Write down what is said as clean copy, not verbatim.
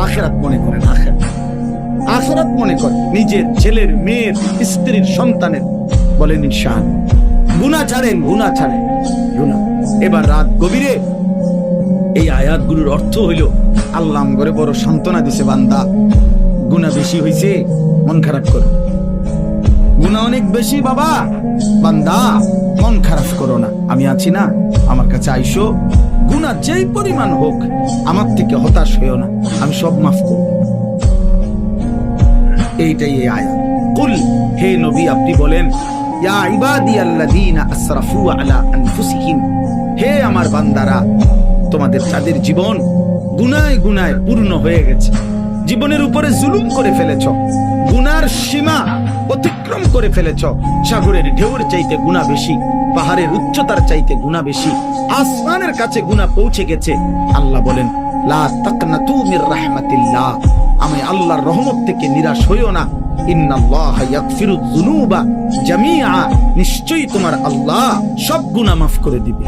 আখিরাত মনে করেন, আখিরাত মনে করেন, নিজের ছেলের, মেয়ের, স্ত্রীর, সন্তানের। বলেন ইনশাআল্লাহ। গুনাহ ছাড়েন, গুনাহ ছাড়েন, গুনাহ। এবার রাত গভীরে এই আয়াতগুলোর অর্থ হইল আল্লাহ আমগরে বড় সান্ত্বনা দিছে, বান্দা গুনাহ বেশি হইছে, মন খারাপ করো। গুনাহ অনেক বেশি বাবা, বান্দা মন খারাপ করো না, আমি আছি না, আমার কাছে আইসো। গুনাহ যেই পরিমাণ হোক আমার থেকে হতাশ হইও না, আমি সব মাফ করব। এইটাই এই আয়াত। কুল, হে নবী আপনি বলেন, ইয়া ইবাদিয়াল্লাযীনা আসরাফু আলা আনফুসিহিম, হে আমার বান্দারা, তোমাদের যাদের জীবন গুনায় গুনায় পূর্ণ হয়ে গেছে, জীবনের উপরে জুলুম করে ফেলেছ, গুনার সীমা অতিক্রম করে ফেলেছ, সাগরের ঢেউর চাইতে গুনাহ বেশি, পাহাড়ের উচ্চতার চাইতে গুনাহ বেশি, আসমানের কাছে গুনাহ পৌঁছে গেছে। আল্লাহ বলেন, লা তাকনাতু মির রাহমাতিল্লাহ, আমি আল্লাহর রহমত থেকে নিরাশ হইও না। ইন্নাল্লাহা ইয়াগফিরুয যুনুবা জামিআ, নিশ্চয়ই তোমার আল্লাহ সব গুনাহ মাফ করে দিবে।